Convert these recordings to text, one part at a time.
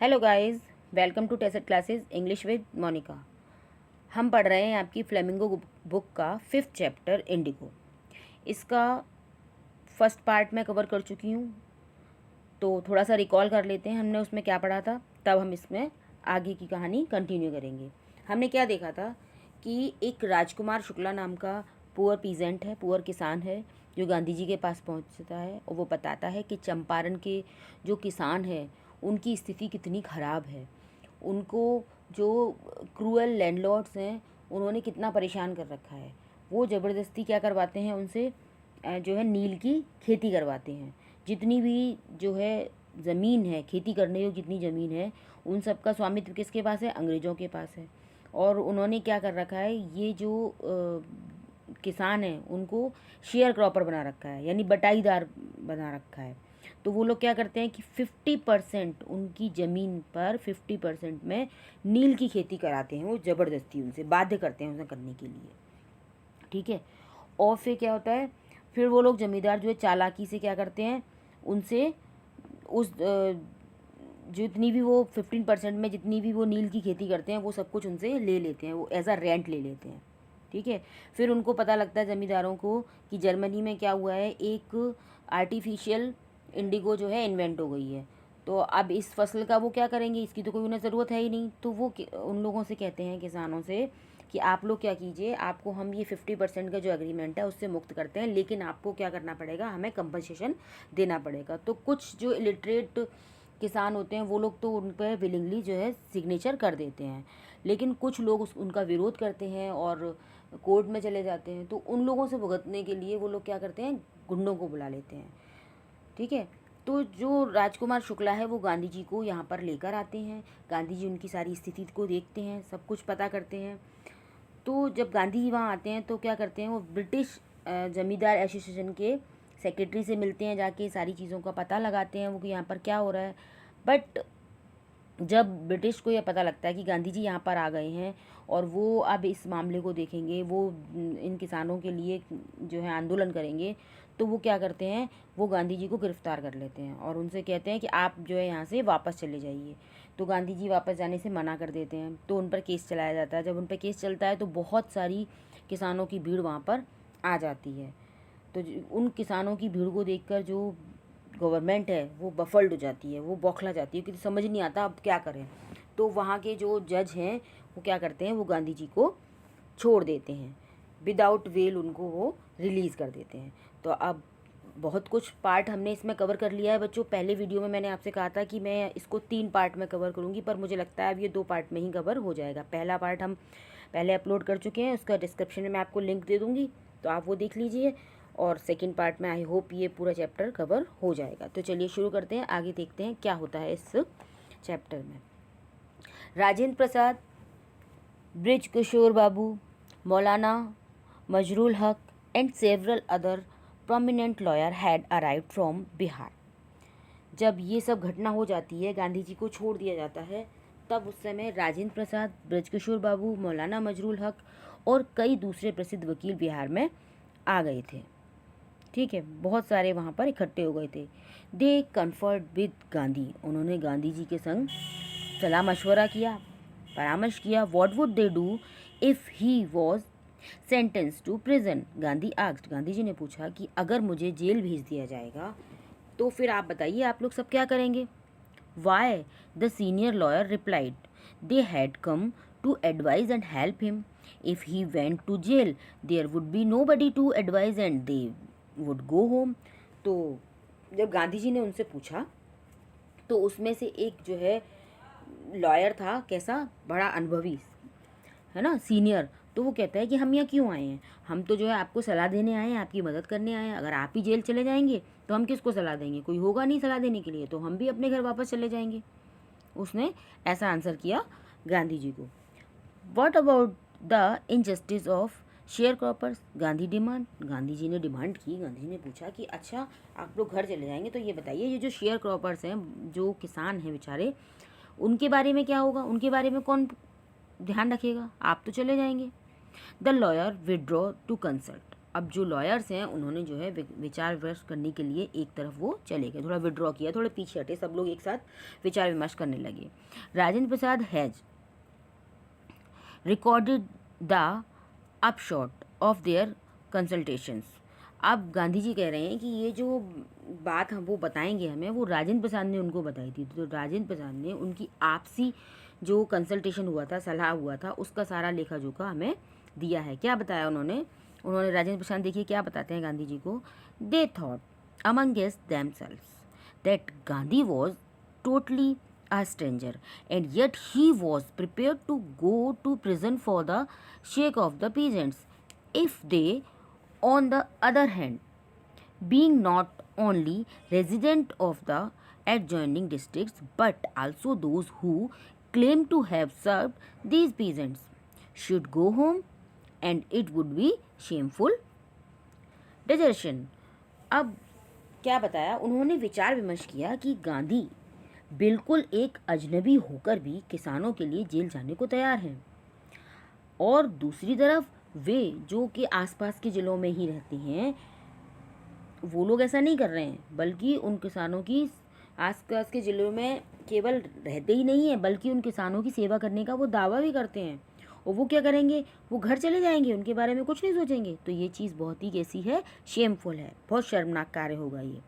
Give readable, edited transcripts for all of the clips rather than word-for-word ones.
Hello guys, welcome to टेसेट classes English with Monica. हम पढ़ रहे हैं आपकी फ्लेमिंगो बुक का 5th चैप्टर इंडिगो। इसका फर्स्ट पार्ट मैं कवर कर चुकी हूँ, तो थोड़ा सा रिकॉल कर लेते हैं हमने उसमें क्या पढ़ा था, तब हम इसमें आगे की कहानी कंटिन्यू करेंगे। हमने क्या देखा था कि एक राजकुमार शुक्ला नाम का पुअर पीजेंट है, पुअर किसान है, जो गांधी जी के पास पहुंचता है और वो बताता है कि चंपारण के जो किसान हैं उनकी स्थिति कितनी ख़राब है। उनको जो क्रूअल लैंडलॉर्ड्स हैं उन्होंने कितना परेशान कर रखा है। वो ज़बरदस्ती क्या करवाते हैं उनसे, जो है नील की खेती करवाते हैं। जितनी भी जो है ज़मीन है, खेती करने योग्य जितनी ज़मीन है, उन सब का स्वामित्व किसके पास है? अंग्रेज़ों के पास है। और उन्होंने क्या कर रखा है, ये जो किसान हैं उनको शेयर क्रॉपर बना रखा है, यानी बटाईदार बना रखा है। तो वो लोग क्या करते हैं कि 50% उनकी ज़मीन पर 50% में नील की खेती कराते हैं। वो ज़बरदस्ती उनसे बाध्य करते हैं उसे करने के लिए, ठीक है। और फिर क्या होता है, फिर वो लोग जमींदार जो है चालाकी से क्या करते हैं, उनसे उस जितनी भी वो 15% में जितनी भी वो नील की खेती करते हैं वो सब कुछ उनसे ले लेते हैं, वो एज अ रेंट ले लेते हैं, ठीक है। फिर उनको पता लगता है ज़मींदारों को कि जर्मनी में क्या हुआ है, एक आर्टिफिशियल इंडिगो जो है इन्वेंट हो गई है। तो अब इस फसल का वो क्या करेंगे, इसकी तो कोई उन्हें ज़रूरत है ही नहीं। तो वो उन लोगों से कहते हैं, किसानों से, कि आप लोग क्या कीजिए, आपको हम ये 50% का जो एग्रीमेंट है उससे मुक्त करते हैं, लेकिन आपको क्या करना पड़ेगा, हमें कंपनसेशन देना पड़ेगा। तो कुछ जो इलिटरेट किसान होते हैं वो लोग तो उन पर विलिंगली जो है सिग्नेचर कर देते हैं, लेकिन कुछ लोग उनका विरोध करते हैं और कोर्ट में चले जाते हैं। तो उन लोगों से भुगतने के लिए वो लोग क्या करते हैं, गुंडों को बुला लेते हैं, ठीक है। तो जो राजकुमार शुक्ला है वो गांधी जी को यहाँ पर लेकर आते हैं। गांधी जी उनकी सारी स्थिति को देखते हैं, सब कुछ पता करते हैं। तो जब गांधी जी वहाँ आते हैं तो क्या करते हैं, वो ब्रिटिश जमींदार एसोसिएशन के सेक्रेटरी से मिलते हैं, जाके सारी चीज़ों का पता लगाते हैं वो कि यहाँ पर क्या हो रहा है। बट जब ब्रिटिश को यह पता लगता है कि गांधी जी यहाँ पर आ गए हैं और वो अब इस मामले को देखेंगे, वो इन किसानों के लिए जो है आंदोलन करेंगे, तो वो क्या करते हैं, वो गांधी जी को गिरफ्तार कर लेते हैं और उनसे कहते हैं कि आप जो है यहाँ से वापस चले जाइए। तो गांधी जी वापस जाने से मना कर देते हैं। तो उन पर केस चलाया जाता है। जब उन पर केस चलता है तो बहुत सारी किसानों की भीड़ वहाँ पर आ जाती है। तो उन किसानों की भीड़ को देखकर जो गवर्नमेंट है वो बफल्ड हो जाती है, वो बौखला जाती है, क्योंकि समझ नहीं आता अब क्या करें। तो वहाँ के जो जज हैं वो क्या करते हैं, वो गांधी जी को छोड़ देते हैं, विदाउट वेल उनको वो रिलीज़ कर देते हैं। तो अब बहुत कुछ पार्ट हमने इसमें कवर कर लिया है बच्चों। पहले वीडियो में मैंने आपसे कहा था कि मैं इसको 3 पार्ट में कवर करूँगी, पर मुझे लगता है अब ये 2 पार्ट में ही कवर हो जाएगा। पहला पार्ट हम पहले अपलोड कर चुके हैं, उसका डिस्क्रिप्शन में मैं आपको लिंक दे दूँगी, तो आप वो देख लीजिए। और सेकंड पार्ट में आई होप ये पूरा चैप्टर कवर हो जाएगा। तो चलिए शुरू करते हैं, आगे देखते हैं क्या होता है इस चैप्टर में। राजेंद्र प्रसाद, ब्रिज किशोर बाबू, मौलाना मजरूल हक and several other prominent lawyer had arrived from Bihar. जब ये सब घटना हो जाती है, गांधी जी को छोड़ दिया जाता है, तब उस समय राजेंद्र प्रसाद, ब्रजकिशोर बाबू, मौलाना मजरूल हक और कई दूसरे प्रसिद्ध वकील बिहार में आ गए थे, ठीक है। बहुत सारे वहाँ पर इकट्ठे हो गए थे। दे कन्फर्ड विद गांधी, उन्होंने गांधी जी के संग सलाह मशवरा किया, परामर्श किया। What would they do if he was sentence to prison, Gandhi asked, Gandhi ji ने पूछा कि अगर मुझे जेल भेज दिया जाएगा तो फिर आप बताइए आप लोग सब क्या करेंगे। Why, the senior lawyer replied, they had come to advise and help him. If he went to jail there would be nobody to advise and they would go home. तो जब गांधी जी ने उनसे पूछा तो उसमें से एक जो है लॉयर था, कैसा, बड़ा अनुभवी है ना, सीनियर। तो वो कहता है कि हम यहाँ क्यों आए हैं, हम तो जो है आपको सलाह देने आए हैं, आपकी मदद करने आए हैं। अगर आप ही जेल चले जाएंगे तो हम किसको सलाह देंगे, कोई होगा नहीं सलाह देने के लिए, तो हम भी अपने घर वापस चले जाएंगे। उसने ऐसा आंसर किया गांधी जी को। What about the injustice of sharecroppers, Gandhi demand, Gandhi ji ने डिमांड की। गांधी जी ने पूछा कि अच्छा आप लोग घर चले जाएंगे तो ये बताइए, ये जो शेयर क्रॉपर्स हैं, जो किसान हैं बेचारे, उनके बारे में क्या होगा, उनके बारे में कौन ध्यान रखेगा, आप तो चले जाएंगे। The lawyer withdraw to consult, अब जो लॉयर्स हैं उन्होंने जो है विचार विमर्श करने के लिए एक तरफ वो चले गए, थोड़ा विड्रॉ किया, थोड़े पीछे हटे, सब लोग एक साथ विचार विमर्श करने लगे। Rajendra Prasad has recorded the upshot of their consultations. अब गांधी जी कह रहे हैं कि ये जो बात हम वो बताएंगे हमें, वो राजेंद्र प्रसाद ने उनको बताई थी। तो राजेंद्र प्रसाद ने उनकी आपसी जो कंसल्टेशन हुआ था, सलाह हुआ था, उसका सारा लेखा जोखा हमें दिया है। क्या बताया उन्होंने राजेंद्र प्रसाद, देखिए क्या बताते हैं गांधी जी को। They thought amongst themselves that Gandhi was totally a stranger and yet he was prepared to go to prison for the sake of the peasants. If they, on the other hand, being not only resident of the adjoining districts but also those who claim to have served these peasants, should go home, and it would be shameful desertion. अब क्या बताया उन्होंने, विचार विमर्श किया कि गांधी बिल्कुल एक अजनबी होकर भी किसानों के लिए जेल जाने को तैयार हैं, और दूसरी तरफ वे जो कि आसपास के ज़िलों में ही रहते हैं वो लोग ऐसा नहीं कर रहे हैं, बल्कि उन किसानों की आसपास के ज़िलों में केवल रहते ही नहीं हैं बल्कि उन किसानों की सेवा करने का वो दावा भी करते हैं। और वो क्या करेंगे, वो घर चले जाएंगे, उनके बारे में कुछ नहीं सोचेंगे। तो ये चीज़ बहुत ही कैसी है, शेमफुल है, बहुत शर्मनाक कार्य होगा ये।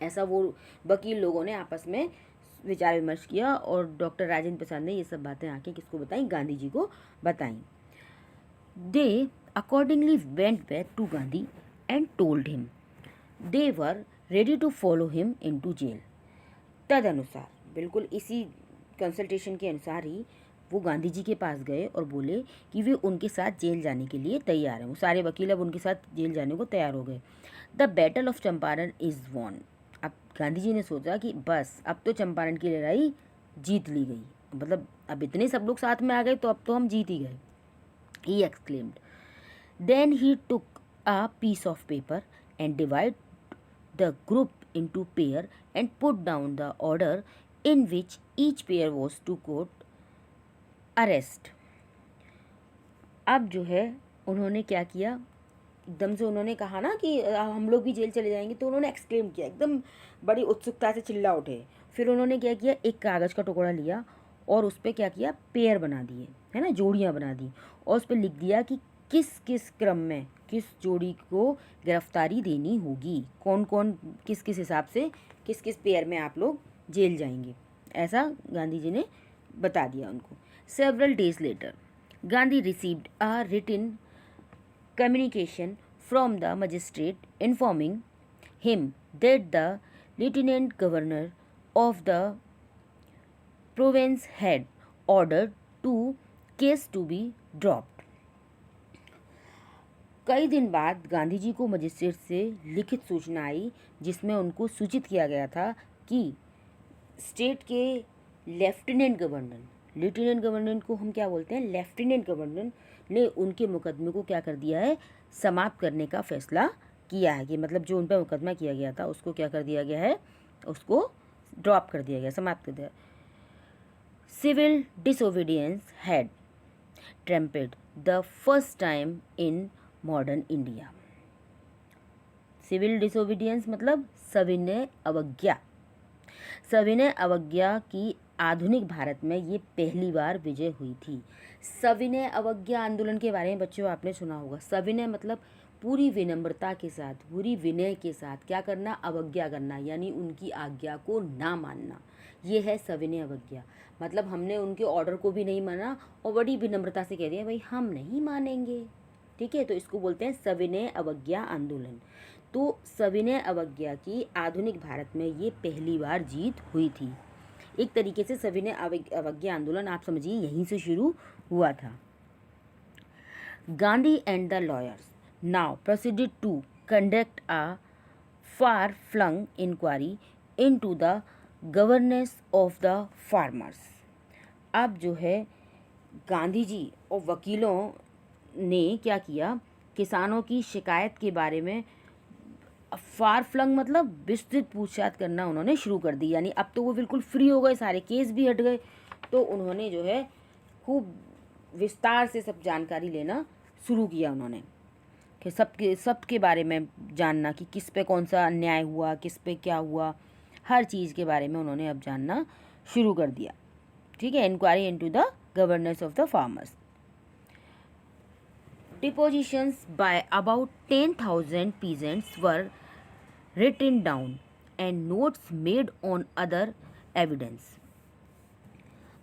ऐसा वो वकील लोगों ने आपस में विचार विमर्श किया और डॉक्टर राजेंद्र प्रसाद ने ये सब बातें आके किसको बताई, गांधी जी को बताई। They accordingly went back to Gandhi and told him they were ready to follow him into jail. तदनुसार, बिल्कुल इसी कंसल्टेशन के अनुसार ही वो गांधी जी के पास गए और बोले कि वे उनके साथ जेल जाने के लिए तैयार हैं। वो सारे वकील अब उनके साथ जेल जाने को तैयार हो गए। The battle of Champaran is won. अब गांधी जी ने सोचा कि बस अब तो चंपारण की लड़ाई जीत ली गई, मतलब अब इतने सब लोग साथ में आ गए तो अब तो हम जीत ही गए। He exclaimed. Then he took a piece of paper and divide the group into pair and put down the order in which each pair was to court arrest. अब जो है उन्होंने क्या किया, एकदम से उन्होंने कहा ना कि हम लोग भी जेल चले जाएंगे, तो उन्होंने एक्सक्लेम किया, एकदम बड़ी उत्सुकता से चिल्ला उठे। फिर उन्होंने क्या किया, एक कागज़ का टुकड़ा लिया और उस पर क्या किया, पेयर बना दिए, है ना, जोड़ियाँ बना दी, और उस पर लिख दिया कि किस किस क्रम में किस जोड़ी को गिरफ्तारी देनी होगी, कौन कौन किस किस हिसाब से किस किस पेयर में आप लोग जेल जाएंगे। ऐसा गांधी जी ने बता दिया उनको। Several days later Gandhi received a written communication from the magistrate informing him that the lieutenant governor of the province had ordered to case to be dropped. कई दिन बाद गांधी जी को मजिस्ट्रेट से लिखित सूचना आई जिसमें उनको सूचित किया गया था कि स्टेट के लेफ्टिनेंट गवर्नर को हम क्या बोलते हैं, लेफ्टिनेंट गवर्नर ने उनके मुकदमे को क्या कर दिया है, समाप्त करने का फैसला किया है। कि मतलब जो उन पर मुकदमा किया गया था उसको क्या कर दिया गया है, उसको ड्रॉप कर दिया गया, समाप्त कर दिया। Civil disobedience had triumphed the first time in modern India. Civil disobedience मतलब सविनय अवज्ञा। सविनय अवज्ञा की आधुनिक भारत में ये पहली बार विजय हुई थी। सविनय अवज्ञा आंदोलन के बारे में बच्चों आपने सुना होगा। सविनय मतलब पूरी विनम्रता के साथ, पूरी विनय के साथ क्या करना, अवज्ञा करना, यानी उनकी आज्ञा को ना मानना, ये है सविनय अवज्ञा। मतलब हमने उनके ऑर्डर को भी नहीं माना और बड़ी विनम्रता से कह दिया भाई हम नहीं मानेंगे, ठीक है, तो इसको बोलते हैं सविनय अवज्ञा आंदोलन। तो सविनय अवज्ञा की आधुनिक भारत में ये पहली बार जीत हुई थी। एक तरीके से सविनय अवज्ञा आंदोलन आप समझिए यहीं से शुरू हुआ था। Gandhi and the lawyers now proceeded to conduct a far flung inquiry into the governance of the farmers. अब जो है गांधी जी और वकीलों ने क्या किया, किसानों की शिकायत के बारे में फार फ्लंग मतलब विस्तृत पूछताछ करना उन्होंने शुरू कर दी। यानी अब तो वो बिल्कुल फ्री हो गए, सारे केस भी हट गए, तो उन्होंने जो है खूब विस्तार से सब जानकारी लेना शुरू किया उन्होंने। कि सबके बारे में जानना कि किस पे कौन सा अन्याय हुआ, किस पे क्या हुआ, हर चीज़ के बारे में उन्होंने अब जानना शुरू कर दिया। ठीक है, inquiry into the governance of the farmers. Depositions by about 10,000 peasants were written down and notes made on other evidence।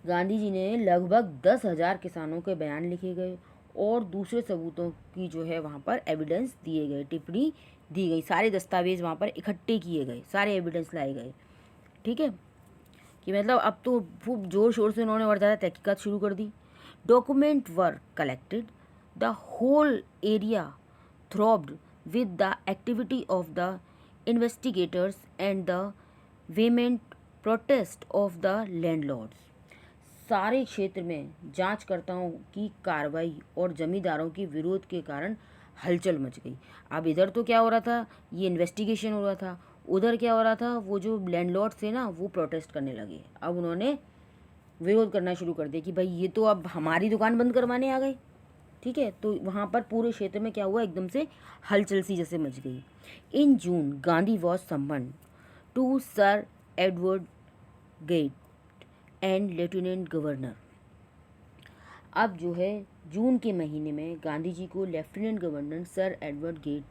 Gandhi ji ने लगभग 10,000 किसानों के बयान लिखे गए और दूसरे सबूतों की जो है वहाँ पर एविडेंस दिए गए, टिप्पणी दी गई, सारे दस्तावेज वहाँ पर इकट्ठे किए गए, सारे एविडेंस लाए गए। ठीक है, कि मतलब अब तो खूब जोर शोर से उन्होंने और ज़्यादा तहकीकात शुरू कर दी। Document were collected, the whole area throbbed with the activity of the investigators and the vehement protest of the landlords। सारे क्षेत्र में जांचकर्ताओं की कार्रवाई और जमींदारों की विरोध के कारण हलचल मच गई। अब इधर तो क्या हो रहा था, ये इन्वेस्टिगेशन हो रहा था, उधर क्या हो रहा था, वो जो लैंडलॉर्ड थे ना वो प्रोटेस्ट करने लगे। अब उन्होंने विरोध करना शुरू कर दिया कि भाई ये तो अब हमारी दुकान बंद करवाने आ गए। ठीक है, तो वहाँ पर पूरे क्षेत्र में क्या हुआ, एकदम से हलचल सी जैसे मच गई। In June Gandhi was summon to sir Edward Gait and lieutenant governor. अब जो है जून के महीने में गांधी जी को lieutenant governor sir Edward Gait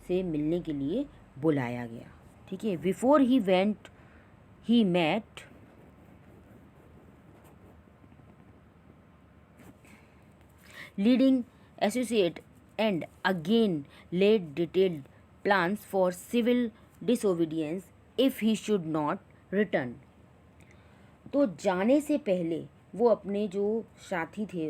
से मिलने के लिए बुलाया गया। ठीक है, before he went he met leading associate and again laid detailed plans for civil disobedience if he should not return। तो जाने से पहले वो अपने जो साथी थे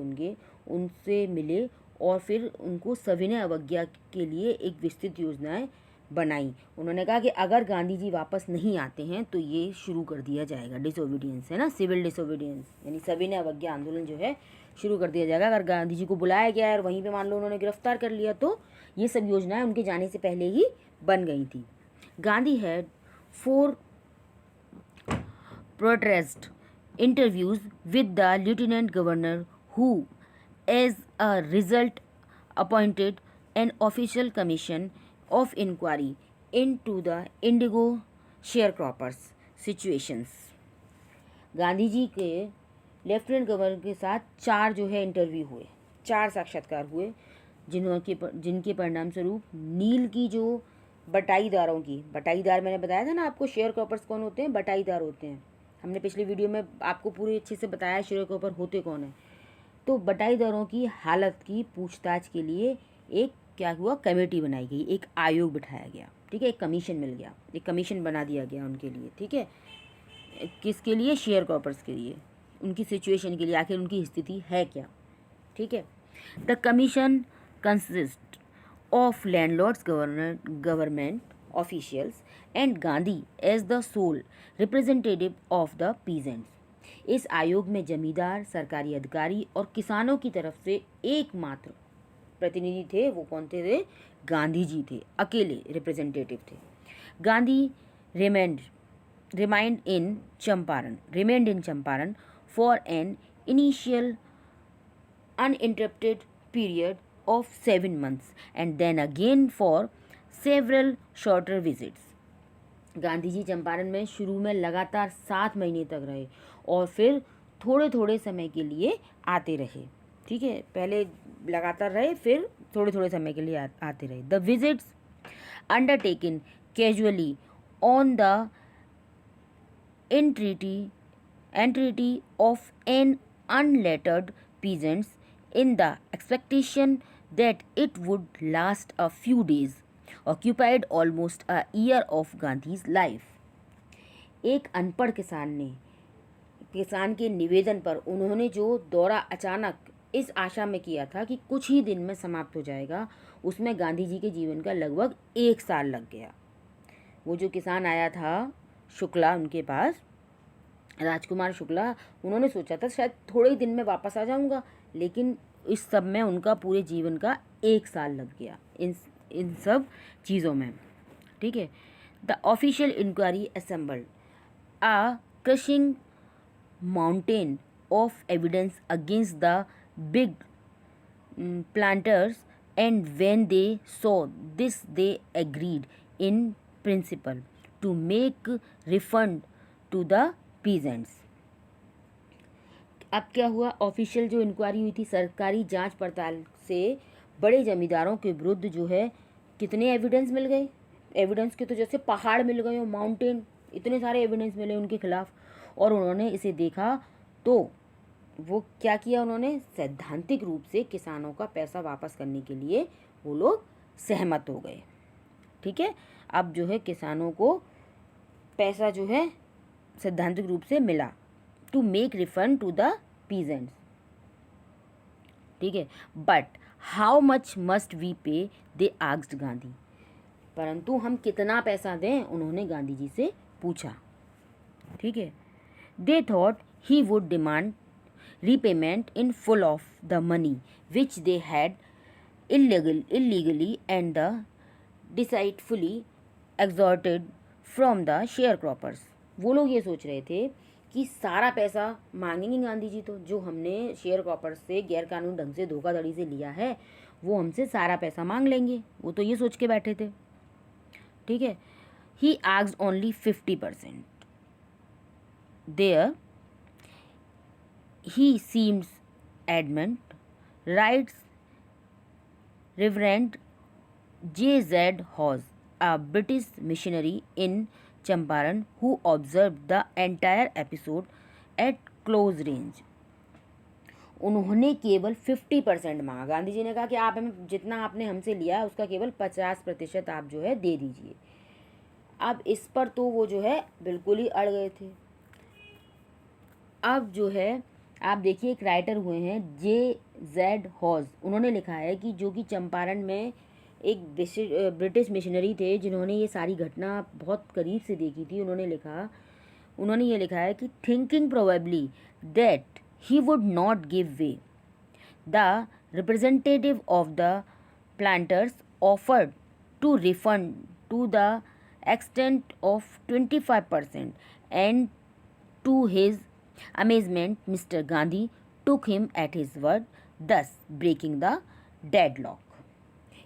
उनसे मिले और फिर उनको सविनय अवज्ञा के लिए एक विस्तृत योजनाएं बनाई। उन्होंने कहा कि अगर गांधी जी वापस नहीं आते हैं तो ये शुरू कर दिया जाएगा, डिसोबीडियंस है ना, सिविल डिसोबीडियंस यानी सविनय अवज्ञा आंदोलन जो है शुरू कर दिया जाएगा। अगर गांधी जी को बुलाया गया और वहीं पे मान लो उन्होंने गिरफ्तार कर लिया तो ये सब योजनाएं उनके जाने से पहले ही बन गई थी। Gandhi had 4 protest interviews with the lieutenant governor who as a result appointed an official commission of inquiry into the indigo sharecroppers situations। Gandhi ji के लेफ्टिनेंट गवर्नर के साथ 4 जो है इंटरव्यू हुए, 4 साक्षात्कार हुए जिनके परिणाम स्वरूप नील की जो बटाईदारों की, बटाईदार मैंने बताया था ना आपको, शेयर क्रॉपर्स कौन होते हैं, बटाईदार होते हैं। हमने पिछली वीडियो में आपको पूरी अच्छे से बताया शेयर क्रॉपर होते कौन है। तो बटाईदारों की हालत की पूछताछ के लिए एक क्या हुआ, कमेटी बनाई गई, एक आयोग बिठाया गया। ठीक है, एक कमीशन मिल गया, एक कमीशन बना दिया गया उनके लिए। ठीक है, किसके लिए, शेयर क्रॉपर्स के लिए, उनकी सिचुएशन के लिए, आखिर उनकी स्थिति है क्या। ठीक है, the commission consist of landlords, government officials and Gandhi as the sole representative of the peasants। इस आयोग में जमींदार, सरकारी अधिकारी और किसानों की तरफ से एकमात्र प्रतिनिधि थे। वो कौन थे? गांधी जी थे, अकेले रिप्रेजेंटेटिव थे। Gandhi remained in Champaran for an initial uninterrupted period of 7 months and then again for several shorter visits। Gandhi ji Champaran में शुरू में लगातार 7 महीने तक रहे और फिर थोड़े थोड़े समय के लिए आते रहे। ठीक है, पहले लगातार रहे फिर थोड़े थोड़े समय के लिए आते रहे। The visits undertaken casually on the entreaty of an unlettered peasants in the expectation that it would last a few days occupied almost a year of Gandhi's life। एक अनपढ़ किसान के निवेदन पर उन्होंने जो दौरा अचानक इस आशा में किया था कि कुछ ही दिन में समाप्त हो जाएगा, उसमें गांधी जी के जीवन का लगभग 1 साल लग गया। वो जो किसान आया था शुक्ला, उनके पास राजकुमार शुक्ला, उन्होंने सोचा था शायद थोड़े ही दिन में वापस आ जाऊंगा, लेकिन इस सब में उनका पूरे जीवन का 1 साल लग गया इन सब चीज़ों में। ठीक है, the official inquiry assembled a crushing mountain of evidence against the big planters and when they saw this they agreed in principle to make refund to the peasants. अब क्या हुआ, ऑफिशियल जो इंक्वायरी हुई थी, सरकारी जांच पड़ताल से बड़े जमींदारों के विरुद्ध जो है कितने एविडेंस मिल गए, एविडेंस के तो जैसे पहाड़ मिल गए, माउंटेन, इतने सारे एविडेंस मिले उनके खिलाफ। और उन्होंने इसे देखा तो वो क्या किया, उन्होंने सैद्धांतिक रूप से किसानों का पैसा वापस करने के लिए वो लोग सहमत हो गए। ठीक है, अब जो है किसानों को पैसा जो है सैद्धांतिक रूप से मिला, to make refund to the peasants. ठीक है, but how much must we pay, they asked Gandhi. परंतु हम कितना पैसा दें, उन्होंने गांधी जी से पूछा। ठीक है, they thought he would demand repayment in full of the money which they had illegally and the deceitfully extorted from the sharecroppers। वो लोग ये सोच रहे थे कि सारा पैसा मांगेंगे गांधी जी, तो जो हमने शेयर क्रॉपर्स से गैर कानूनी ढंग से धोखाधड़ी से लिया है वो हमसे सारा पैसा मांग लेंगे, वो तो ये सोच के बैठे थे। ठीक है, he asked only 50%। There he seems adamant, writes Reverend J.Z. Hawes, a British missionary in Champaran who observed the entire episode at close range। उन्होंने केवल 50% मांगा। गांधी जी ने कहा कि आप हमें जितना आपने हमसे लिया उसका केवल 50% आप जो है दे दीजिए। अब इस पर तो वो जो है बिल्कुल ही अड़ गए थे। अब जो है आप देखिए, एक राइटर हुए हैं J.Z. हॉज, उन्होंने लिखा है कि जो कि चंपारण में एक ब्रिटिश मिशनरी थे जिन्होंने ये सारी घटना बहुत करीब से देखी थी। उन्होंने ये लिखा है कि thinking probably that he would not give way, the representative of the planters offered to refund to the extent of 25% and to his amazement Mr. Gandhi took him at his word, thus breaking the deadlock।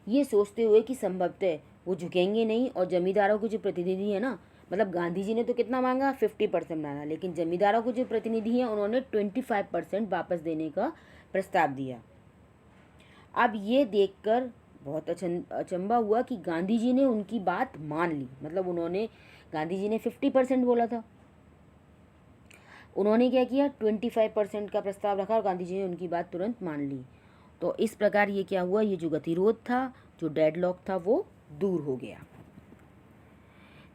ये सोचते हुए कि संभवतः वो झुकेंगे नहीं और जमींदारों के जो प्रतिनिधि है ना, मतलब गांधी जी ने तो कितना मांगा, 50% मांगा, लेकिन जमींदारों के जो प्रतिनिधि हैं उन्होंने 25% वापस देने का प्रस्ताव दिया। अब ये देखकर बहुत अचंभा हुआ कि गांधी जी ने उनकी बात मान ली, मतलब उन्होंने, गांधी जी ने 50% बोला था, उन्होंने क्या किया, 25% का प्रस्ताव रखा और गांधी जी ने उनकी बात तुरंत मान ली। तो इस प्रकार ये क्या हुआ, ये जो गतिरोध था, जो डेडलॉक था, वो दूर हो गया।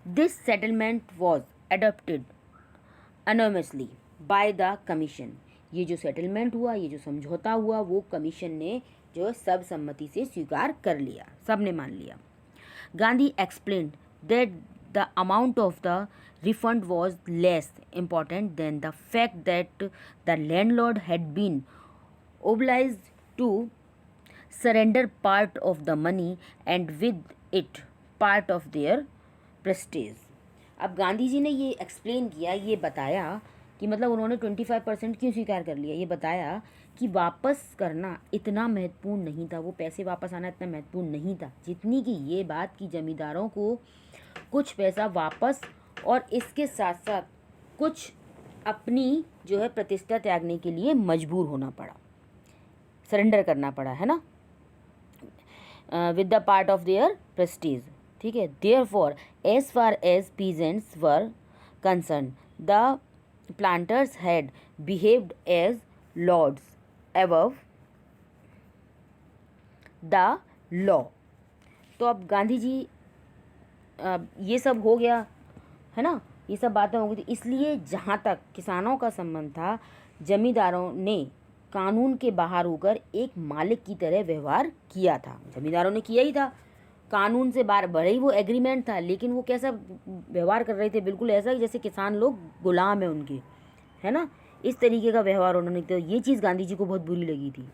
This settlement was adopted unanimously by the commission. ये जो सेटलमेंट हुआ, ये जो समझौता हुआ, वो कमीशन ने जो सर्वसम्मति से स्वीकार कर लिया, सबने मान लिया। Gandhi explained that the amount of the refund was less important than the fact that the landlord had been obliged to surrender part of the money and with it part of their prestige। अब गांधी जी ने ये explain किया, ये बताया कि मतलब उन्होंने 25% क्यों स्वीकार कर लिया, ये बताया कि वापस करना इतना महत्वपूर्ण नहीं था, वो पैसे वापस आना इतना महत्वपूर्ण नहीं था जितनी कि ये बात कि जमींदारों को कुछ पैसा वापस और इसके साथ साथ कुछ अपनी जो है प्रतिष्ठा त्यागने के लिए मजबूर होना पड़ा, सरेंडर करना पड़ा, है ना, with the part of their prestige. ठीक है, therefore as far as peasants were concern the planters had behaved as lords above the law. तो अब गांधी जी, ये सब हो गया है ना, ये सब बातें हो गई थी, इसलिए जहाँ तक किसानों का संबंध था, जमींदारों ने कानून के बाहर होकर एक मालिक की तरह व्यवहार किया था। जमींदारों ने किया ही था, कानून से बाहर, भले ही वो एग्रीमेंट था, लेकिन वो कैसा व्यवहार कर रहे थे, बिल्कुल ऐसा कि जैसे किसान लोग गुलाम है उनके, है ना, इस तरीके का व्यवहार उन्होंने किया। ये चीज़ गांधी जी को बहुत बुरी लगी थी।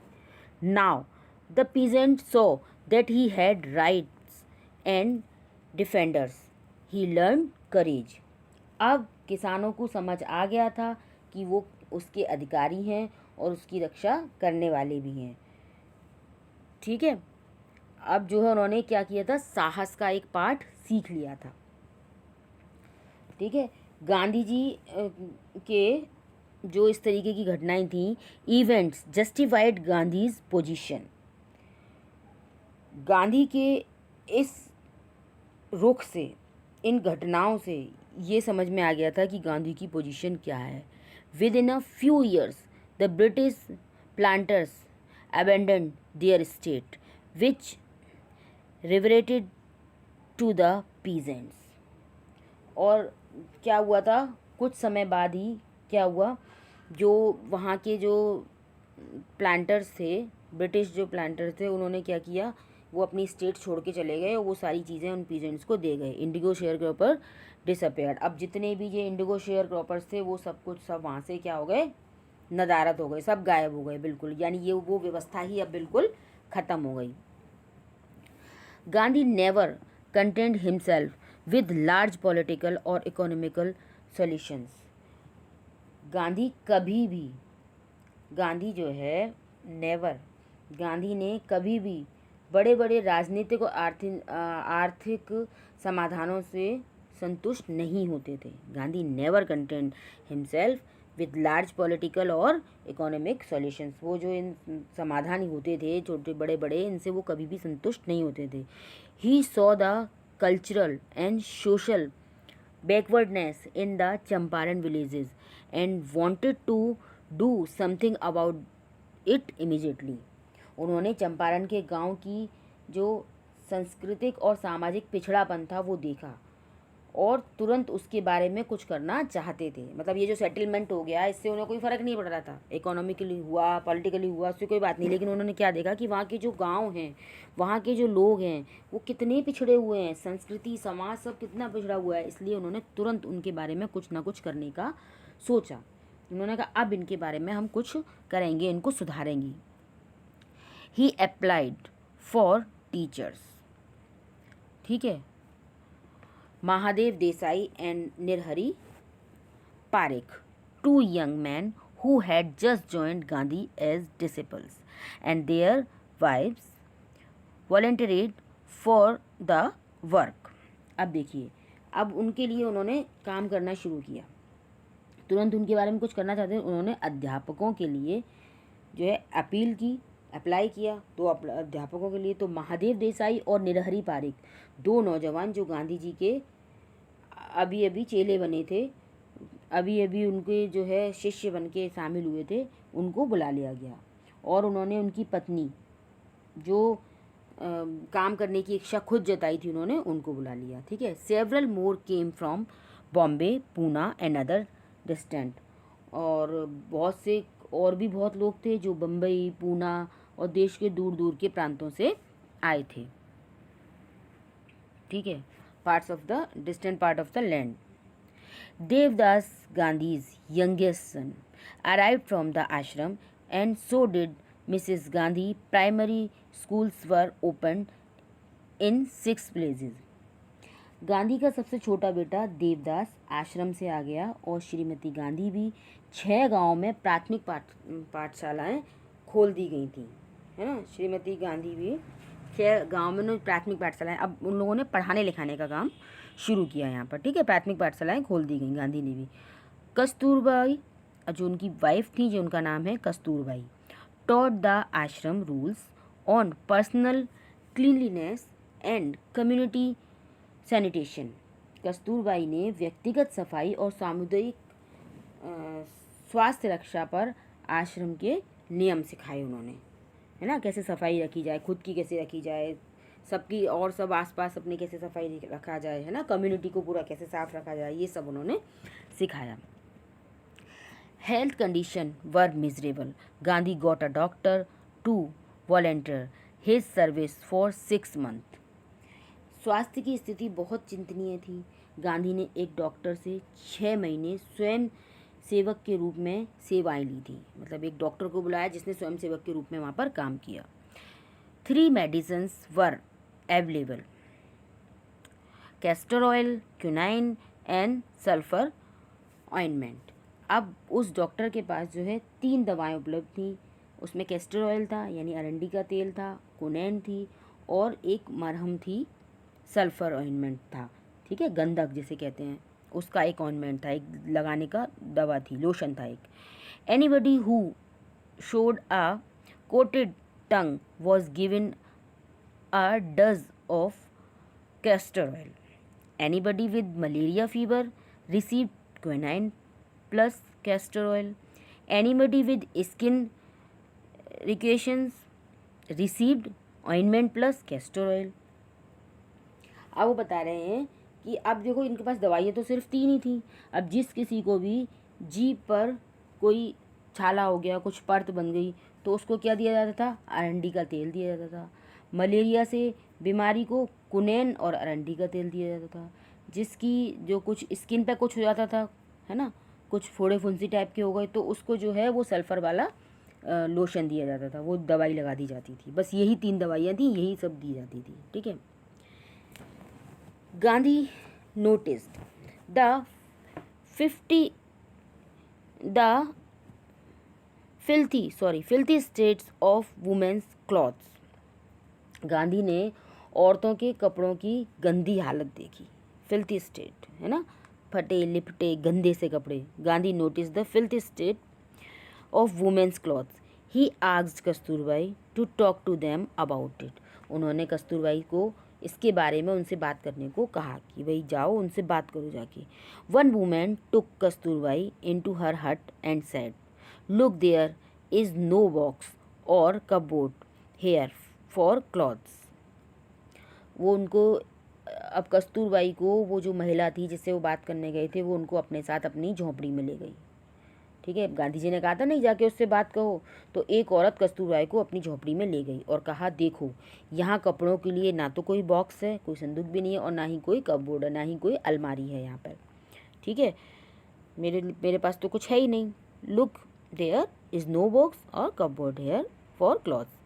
Now the peasant so that he had rights and defenders, he learn courage. अब किसानों को समझ आ गया था कि वो उसके अधिकारी हैं और उसकी रक्षा करने वाले भी हैं। ठीक है, अब जो है उन्होंने क्या किया था, साहस का एक पाठ सीख लिया था। ठीक है, गांधी जी के जो इस तरीके की घटनाएं थी, events justified Gandhi's position. Gandhi के इस रुख से, इन घटनाओं से ये समझ में आ गया था कि गांधी की पोजीशन क्या है। Within a few years the British planters abandon their state which reverted to the peasants. और क्या हुआ था, कुछ समय बाद ही क्या हुआ, जो वहाँ के जो प्लांटर्स थे, ब्रिटिश जो प्लांटर्स थे, उन्होंने क्या किया, वो अपनी स्टेट छोड़ के चले गए और वो सारी चीज़ें उन पीजेंट्स को दे गए। Indigo share cropper disappeared. अब जितने भी ये इंडिगो शेयर क्रॉपर्स थे वो सब कुछ सब वहाँ से क्या हो गए, नदारद हो गए, सब गायब हो गए बिल्कुल, यानी ये वो व्यवस्था ही अब बिल्कुल ख़त्म हो गई। Gandhi never content himself with large political और इकोनॉमिकल सॉल्यूशंस। गांधी कभी भी, गांधी जो है नेवर, गांधी ने कभी भी बड़े बड़े राजनीतिक और आर्थिक समाधानों से संतुष्ट नहीं होते थे। Gandhi never content himself with large political और इकोनॉमिक सॉल्यूशंस। वो जो इन समाधान होते थे छोटे बड़े बड़े, इनसे वो कभी भी संतुष्ट नहीं होते थे। He saw the cultural and social backwardness in the Champaran villages and wanted to do something about it immediately. उन्होंने चंपारण के गांव की जो सांस्कृतिक और सामाजिक पिछड़ापन था वो देखा और तुरंत उसके बारे में कुछ करना चाहते थे। मतलब ये जो सेटलमेंट हो गया, इससे उन्हें कोई फ़र्क नहीं पड़ रहा था, इकोनॉमिकली हुआ, पॉलिटिकली हुआ, उससे कोई बात नहीं, लेकिन उन्होंने क्या देखा कि वहाँ के जो गांव हैं, वहाँ के जो लोग हैं, वो कितने पिछड़े हुए हैं, संस्कृति समाज सब कितना पिछड़ा हुआ है। इसलिए उन्होंने तुरंत उनके बारे में कुछ ना कुछ करने का सोचा। उन्होंने कहा अब इनके बारे में हम कुछ करेंगे, इनको सुधारेंगे। He applied for teachers. ठीक है, Mahadev Desai and Narhari Parekh, two young man who had just joined Gandhi as disciples, and their wives volunteered for the work. अब देखिए, अब उनके लिए उन्होंने काम करना शुरू किया, तुरंत उनके बारे में कुछ करना चाहते हैं। उन्होंने अध्यापकों के लिए जो है अपील की, अप्लाई किया। तो अध्यापकों के लिए तो महादेव देसाई और निरहरी पारेख, दो नौजवान जो गांधी जी के अभी अभी चेले बने थे, अभी अभी उनके जो है शिष्य बन के शामिल हुए थे, उनको बुला लिया गया। और उन्होंने उनकी पत्नी जो काम करने की इच्छा खुद जताई थी, उन्होंने उनको बुला लिया। ठीक है, several more came from Bombay, Poona and other distant. और बहुत से और भी बहुत लोग थे जो बम्बई, पूना और देश के दूर दूर के प्रांतों से आए थे। ठीक है, parts of the distant part of the land. Devdas Gandhi's youngest son arrived from the ashram, and so did Mrs. Gandhi. Primary schools were opened in 6 places. Gandhi का सबसे छोटा बेटा देवदास आश्रम से आ गया और श्रीमती गांधी भी 6 गांवों में प्राथमिक पाठशालाएं खोल दी गई थी, है ना। श्रीमती गांधी भी 6 गांव में उन्होंने प्राथमिक पाठशालाएं, अब उन लोगों ने पढ़ाने लिखाने का काम शुरू किया यहाँ पर। ठीक है, प्राथमिक पाठशालाएं खोल दी गई गांधी ने भी। कस्तूरबाई जो उनकी वाइफ थी, जो उनका नाम है कस्तूरबाई, टॉट द आश्रम rules on personal cleanliness and community sanitation. Kasturbai ने व्यक्तिगत सफाई और सामुदायिक स्वास्थ्य रक्षा पर आश्रम के नियम सिखाए उन्होंने, है ना। कैसे सफाई रखी जाए, खुद की कैसे रखी जाए, सबकी और सब आसपास अपने कैसे सफाई रखा जाए, है ना, कम्युनिटी को पूरा कैसे साफ रखा जाए, ये सब उन्होंने सिखाया। Health condition were miserable. Gandhi got a doctor to volunteer his service for 6 month. स्वास्थ्य की स्थिति बहुत चिंतनीय थी। गांधी ने एक डॉक्टर से 6 महीने स्वयं सेवक के रूप में सेवाएं ली थी। मतलब एक डॉक्टर को बुलाया जिसने स्वयं सेवक के रूप में वहाँ पर काम किया। 3 medicines were available, castor oil, quinine and sulphur ointment. अब उस डॉक्टर के पास जो है 3 दवाएं उपलब्ध थी। उसमें कैस्टर ऑयल था यानी अरंडी का तेल था, क्यूनाइन थी और एक मरहम थी, सल्फ़र ऑइंटमेंट था, ठीक है, गंधक जिसे कहते हैं, उसका एक ऑइंटमेंट था, एक लगाने का दवा थी, लोशन था एक। Anybody who showed a coated tongue was given a does of castor oil. Anybody with malaria fever received quinine plus castor oil. Anybody with skin irritations received ointment plus castor oil. अब वो बता रहे हैं कि अब देखो इनके पास दवाइयाँ तो सिर्फ 3 ही थी। अब जिस किसी को भी जीभ पर कोई छाला हो गया, कुछ परत बन गई, तो उसको क्या दिया जाता था? अरंडी का तेल दिया जाता था। मलेरिया से बीमारी को कुनैन और अरंडी का तेल दिया जाता था। जिसकी जो कुछ स्किन पे कुछ हो जाता था, है ना, कुछ फोड़े फुंसी टाइप के हो गए, तो उसको जो है वो सल्फ़र वाला लोशन दिया जाता था, वो दवाई लगा दी जाती थी। बस यही 3 दवाइयाँ थी, यही सब दी जाती थी, ठीक है। Gandhi noticed the filthy states of women's clothes. Gandhi ने औरतों के कपड़ों की गंदी हालत देखी। फिल्थी स्टेट है ना, फटे लिपटे गंदे से कपड़े। Gandhi notice the filthy state of women's clothes. He asked Kasturbai to talk to them about it. उन्होंने कस्तूरबाई को इसके बारे में उनसे बात करने को कहा कि भाई जाओ उनसे बात करो जाके। One woman took Kasturbai into her hut and said, look there is no box और कपबोर्ड हेयर फॉर क्लॉथ्स। वो उनको, अब कस्तूरबाई को वो जो महिला थी जिससे वो बात करने गए थे, वो उनको अपने साथ अपनी झोंपड़ी में ले गई, ठीक है। गांधी जी ने कहा था नहीं जाके उससे बात कहो, तो एक औरत कस्तूरबाई को अपनी झोंपड़ी में ले गई और कहा, देखो यहाँ कपड़ों के लिए ना तो कोई बॉक्स है, कोई संदूक भी नहीं है, और ना ही कोई कपबोर्ड है, ना ही कोई अलमारी है यहाँ पर, ठीक है। मेरे पास तो कुछ है ही नहीं। Look there is no box और cupboard here for clothes.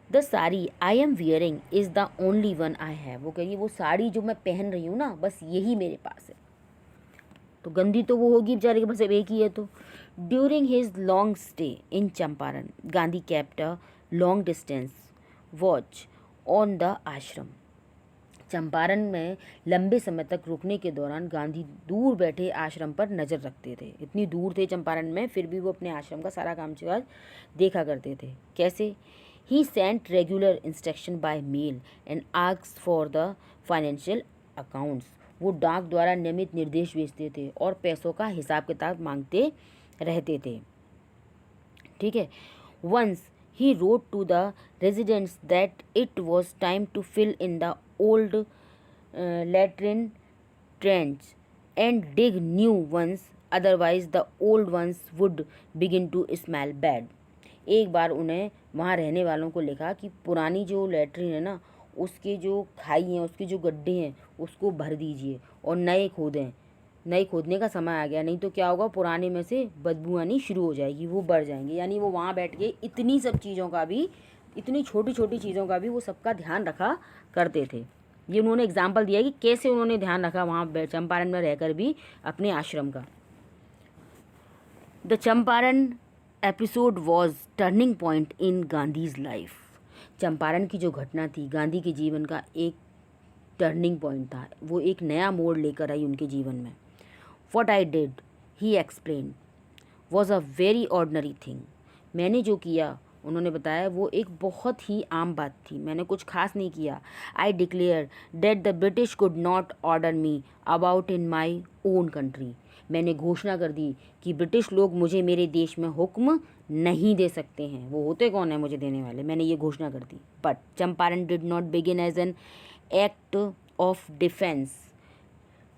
The sari I am wearing is the only one I have. वो कहिए वो साड़ी जो मैं पहन रही हूँ ना, बस यही मेरे पास है। तो गंदी तो वो होगी बेचारे के पास, अब एक ही है तो। During his long stay in Champaran, Gandhi kept a long distance watch on the आश्रम। चंपारण में लंबे समय तक रुकने के दौरान गांधी दूर बैठे आश्रम पर नज़र रखते थे। इतनी दूर थे चंपारण में, फिर भी वो अपने आश्रम का सारा कामकाज देखा करते थे। कैसे? He sent regular instruction by mail and asked for the financial accounts. वो डाक द्वारा नियमित निर्देश भेजते थे और पैसों का हिसाब किताब मांगते रहते थे, ठीक है। Once he wrote to the residents that it was time to fill in the old latrine trench and dig new ones, otherwise the old ones would begin to smell bad. एक बार उन्हें वहाँ रहने वालों को लिखा कि पुरानी जो लैट्रिन है ना, उसके जो खाई हैं, उसके जो गड्ढे हैं, उसको भर दीजिए और नए खोदें। नए खोदने का समय आ गया, नहीं तो क्या होगा, पुराने में से बदबू आनी शुरू हो जाएगी, वो बढ़ जाएंगे। यानी वो वहाँ बैठ के इतनी सब चीज़ों का भी, इतनी छोटी छोटी चीज़ों का भी वो सबका ध्यान रखा करते थे। ये उन्होंने एग्जाम्पल दिया कि कैसे उन्होंने ध्यान रखा वहाँ चंपारण में रहकर भी अपने आश्रम का। The Champaran episode was turning point in Gandhi's life. Champaran की जो घटना थी गांधी के जीवन का एक टर्निंग पॉइंट था, वो एक नया मोड़ लेकर आई उनके जीवन में। What I did, he explained, was a very ordinary thing. मैंने जो किया, उन्होंने बताया, वो एक बहुत ही आम बात थी, मैंने कुछ खास नहीं किया। I declared that the British could not order me about in my own country. मैंने घोषणा कर दी कि ब्रिटिश लोग मुझे मेरे देश में हुक्म नहीं दे सकते हैं। वो होते कौन है मुझे देने वाले? मैंने ये घोषणा कर दी। But Champaran did not begin as an act of defence.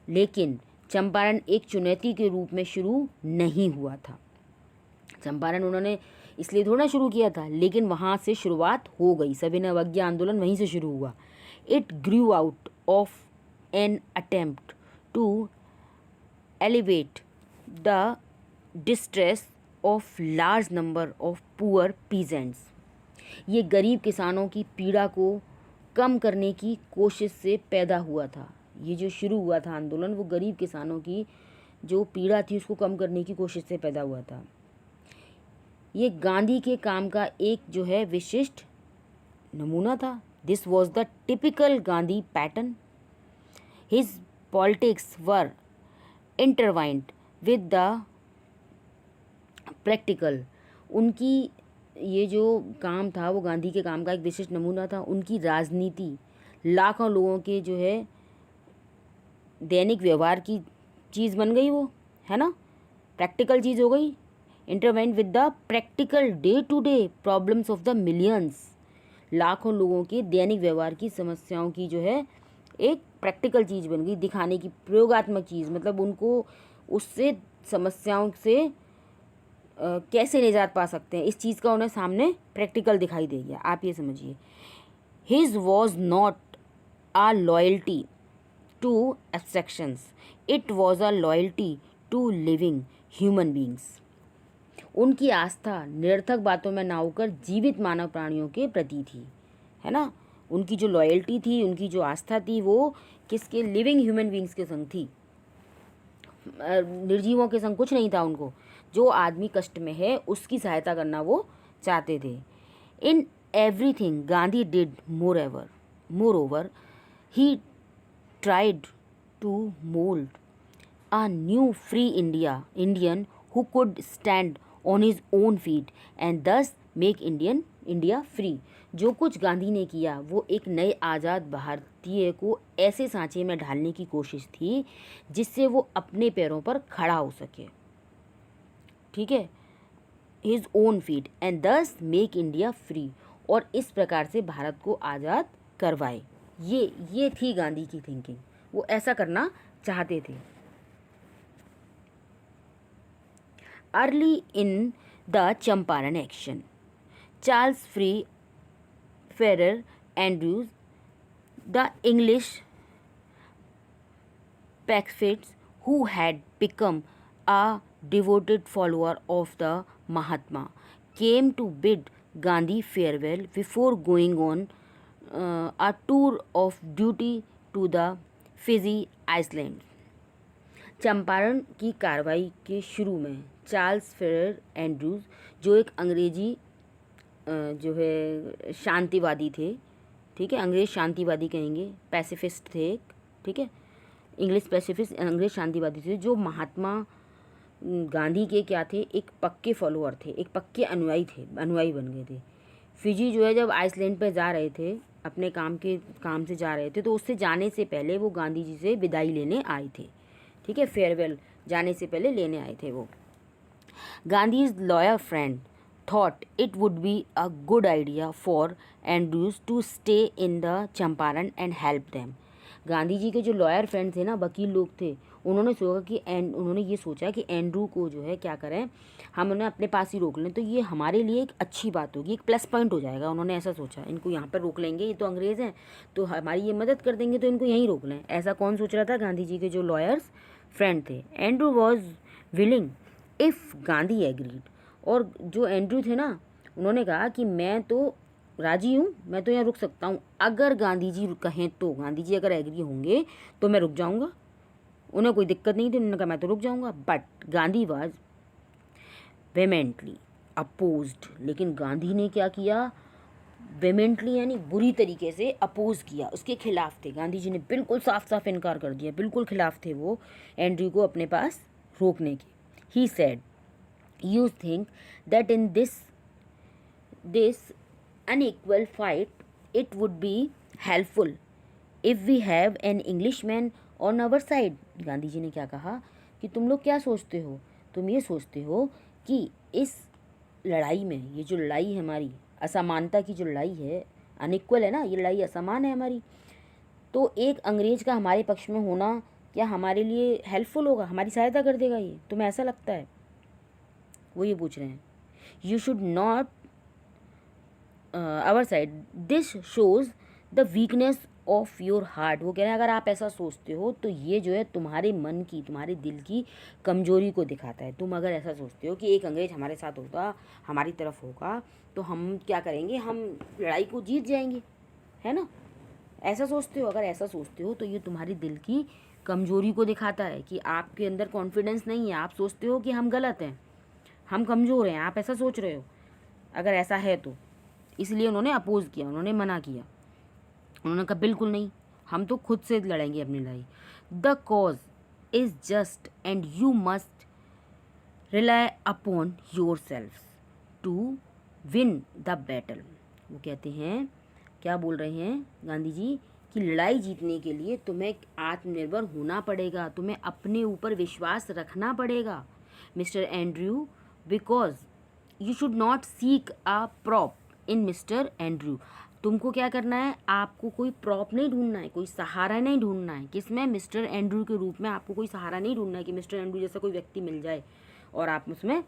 लेकिन चंपारण एक चुनौती के रूप में शुरू नहीं हुआ था। चंपारण उन्होंने इसलिए थोड़ा शुरू किया था, लेकिन वहाँ से शुरुआत हो गई। सविनय अवज्ञा आंदोलन वहीं से शुरू हुआ। It grew out of an attempt to alleviate the distress of large number of poor peasants. ये गरीब किसानों की पीड़ा को कम करने की कोशिश से पैदा हुआ था। ये जो शुरू हुआ था आंदोलन, वो गरीब किसानों की जो पीड़ा थी उसको कम करने की कोशिश से पैदा हुआ था। ये गांधी के काम का एक जो है विशिष्ट नमूना था। This was the typical Gandhi pattern. His politics were intertwined with the practical. उनकी ये जो काम था वो गांधी के काम का एक विशिष्ट नमूना था। उनकी राजनीति लाखों लोगों के जो है दैनिक व्यवहार की चीज़ बन गई, वो है ना, प्रैक्टिकल चीज़ हो गई। Intervened with the practical day to day problems of the millions. लाखों लोगों के दैनिक व्यवहार की समस्याओं की जो है एक प्रैक्टिकल चीज़ बन गई, दिखाने की प्रयोगात्मक चीज़। मतलब उनको उससे समस्याओं से कैसे निजात पा सकते हैं, इस चीज़ का उन्हें सामने प्रैक्टिकल दिखाई दे गया। आप ये समझिए, his was not a loyalty to abstractions, it was a loyalty to living human beings. उनकी आस्था निरर्थक बातों में ना होकर जीवित मानव प्राणियों के प्रति थी, है ना। उनकी जो लॉयल्टी थी, उनकी जो आस्था थी, वो किसके, लिविंग ह्यूमन बींग्स के संग थी, निर्जीवों के संग कुछ नहीं था उनको। जो आदमी कष्ट में है उसकी सहायता करना वो चाहते थे। In everything Gandhi did moreover he tried to mould a new free Indian who could stand on his own feet and thus make India free। जो कुछ गांधी ने किया वो एक नए आज़ाद भारतीय को ऐसे सांचे में ढालने की कोशिश थी जिससे वो अपने पैरों पर खड़ा हो सके, ठीक है, his own feet and thus make India free, और इस प्रकार से भारत को आज़ाद करवाए। ये थी गांधी की थिंकिंग, वो ऐसा करना चाहते थे। Early in the Champaran action, Charles Ferrer Andrews, the English pacifist who had become a devoted follower of the Mahatma, came to bid Gandhi farewell before going on a tour of duty to the Fiji Islands। Champaran की कार्रवाई के शुरू में Charles Ferrer Andrews, जो एक अंग्रेजी जो है शांतिवादी थे, ठीक है, अंग्रेज शांतिवादी कहेंगे, पैसिफिस्ट थे, ठीक है, इंग्लिश पैसिफिस्ट, अंग्रेज शांतिवादी थे, जो महात्मा गांधी के क्या थे, एक पक्के फॉलोअर थे, एक पक्के अनुयायी बन गए थे। फिजी जो है जब आइसलैंड पे जा रहे थे, अपने काम से जा रहे थे, तो उससे जाने से पहले वो गांधी जी से विदाई लेने आए थे, ठीक है, फेयरवेल जाने से पहले लेने आए थे वो। Gandhi's lawyer friend thought it would be a good idea for Andrews to stay in the Champaran and help them. Gandhi ji के जो लॉयर फ्रेंड थे ना, वकील लोग थे, उन्होंने ये सोचा कि एंड्रू को जो है क्या करें, हम उन्हें अपने पास ही रोक लें, तो ये हमारे लिए एक अच्छी बात होगी, एक प्लस पॉइंट हो जाएगा। उन्होंने ऐसा सोचा, इनको यहाँ पर रोक लेंगे, ये तो अंग्रेज़ हैं, तो हमारी ये मदद कर देंगे, तो इनको यहीं रोक लें। ऐसा कौन सोच रहा था? गांधी जी के जो लॉयर्स फ्रेंड थे। Andrew was willing if Gandhi agreed, और जो एंड्रू थे ना, उन्होंने कहा कि मैं तो राजी हूँ, मैं तो यहाँ रुक सकता हूँ, अगर गांधी जी कहें तो, गांधी जी अगर एग्री होंगे तो मैं रुक जाऊँगा। उन्हें कोई दिक्कत नहीं थी, उन्होंने कहा मैं तो रुक जाऊँगा। But Gandhi was vehemently opposed, लेकिन गांधी ने क्या किया? वेमेंटली यानी बुरी तरीके से अपोज किया, उसके खिलाफ थे। गांधी जी ने बिल्कुल साफ साफ इनकार कर दिया, बिल्कुल खिलाफ थे वो एंड्रू को अपने पास रोकने के। He said, you think that in this unequal fight it would be helpful if we have an Englishman on our side। Gandhi ji ने क्या कहा कि तुम लोग क्या सोचते हो, तुम ये सोचते हो कि इस लड़ाई में, ये जो लड़ाई है हमारी, असमानता की जो लड़ाई है, अनइक्वल है ना, ये लड़ाई असमान है हमारी, तो एक अंग्रेज का हमारे पक्ष में होना क्या हमारे लिए हेल्पफुल होगा, हमारी सहायता कर देगा? ये तुम्हें ऐसा लगता है? वो ये पूछ रहे हैं। You should not our side, this shows the weakness of your heart. वो कह रहे हैं अगर आप ऐसा सोचते हो तो ये जो है तुम्हारे मन की, तुम्हारे दिल की कमजोरी को दिखाता है। तुम अगर ऐसा सोचते हो कि एक अंग्रेज हमारे साथ होगा, हमारी तरफ होगा, तो हम क्या करेंगे, हम लड़ाई को जीत जाएंगे, है ना, ऐसा सोचते हो। अगर ऐसा सोचते हो तो ये तुम्हारी दिल की कमजोरी को दिखाता है कि आपके अंदर कॉन्फिडेंस नहीं है, आप सोचते हो कि हम गलत हैं, हम कमज़ोर हैं, आप ऐसा सोच रहे हो। अगर ऐसा है तो इसलिए उन्होंने अपोज किया, उन्होंने मना किया। उन्होंने कहा बिल्कुल नहीं, हम तो खुद से लड़ेंगे अपनी लड़ाई। The cause is just and you must rely upon yourself to win the battle. वो कहते हैं, क्या बोल रहे हैं गांधी जी, कि लड़ाई जीतने के लिए तुम्हें आत्मनिर्भर होना पड़ेगा, तुम्हें अपने ऊपर विश्वास रखना पड़ेगा mister Andrew, because you should not seek a prop in mister Andrew. तुमको क्या करना है, आपको कोई प्रॉप नहीं ढूंढना है, कोई सहारा नहीं ढूंढना है। किसमें? मिस्टर एंड्रयू के रूप में आपको कोई सहारा नहीं ढूंढना है कि मिस्टर एंड्रयू जैसा कोई व्यक्ति मिल जाए और आप उसमें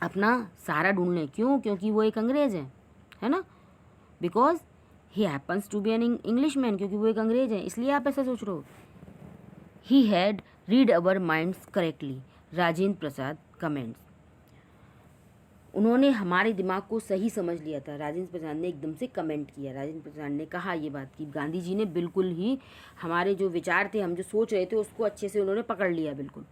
अपना सहारा ढूंढ लें। क्यों? क्योंकि वो एक अंग्रेज़ है ना, because he happens to be an Englishman, क्योंकि वो एक अंग्रेज है, इसलिए आप ऐसा सोच रहे हो। He had read our minds correctly, Rajendra Prasad comments. उन्होंने हमारे दिमाग को सही समझ लिया था, राजेंद्र प्रसाद ने एकदम से कमेंट किया। राजेंद्र प्रसाद ने कहा ये बात कि गांधी जी ने बिल्कुल ही हमारे जो विचार थे, हम जो सोच रहे थे, उसको अच्छे से उन्होंने पकड़ लिया। बिल्कुल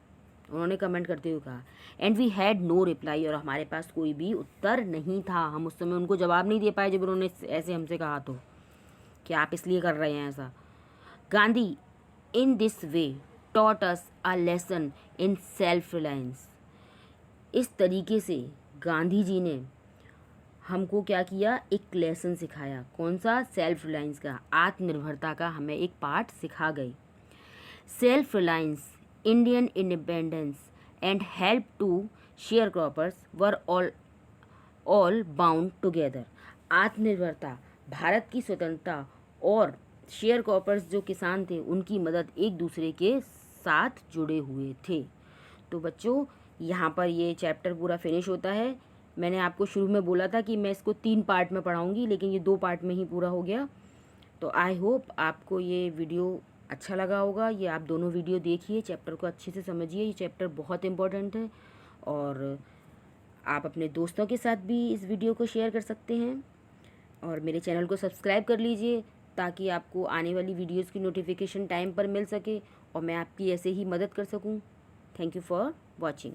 उन्होंने कमेंट करते हुए कहा। And we had no reply, और हमारे पास कोई भी उत्तर नहीं था, हम उस समय उनको जवाब नहीं दे पाए जब उन्होंने ऐसे हमसे कहा तो कि आप इसलिए कर रहे हैं ऐसा। Gandhi in this way taught us a lesson in self reliance. इस तरीके से गांधी जी ने हमको क्या किया, एक लेसन सिखाया। कौन सा? सेल्फ रिलायंस का, आत्मनिर्भरता का हमें एक पाठ सिखा गए। Self reliance, Indian independence and help to sharecroppers were all bound together. आत्मनिर्भरता, भारत की स्वतंत्रता और शेयर क्रॉपर्स जो किसान थे, उनकी मदद एक दूसरे के साथ जुड़े हुए थे। तो बच्चों, यहाँ पर ये चैप्टर पूरा फिनिश होता है। मैंने आपको शुरू में बोला था कि मैं इसको 3 पार्ट में पढ़ाऊँगी, लेकिन ये 2 पार्ट में ही पूरा हो गया। तो आई होप आपको ये वीडियो अच्छा लगा होगा। ये आप दोनों वीडियो देखिए, चैप्टर को अच्छे से समझिए। ये चैप्टर बहुत इम्पोर्टेंट है और आप अपने दोस्तों के साथ भी इस वीडियो को शेयर कर सकते हैं। और मेरे चैनल को सब्सक्राइब कर लीजिए ताकि आपको आने वाली वीडियोस की नोटिफिकेशन टाइम पर मिल सके और मैं आपकी ऐसे ही मदद कर सकूं। Thank you for watching.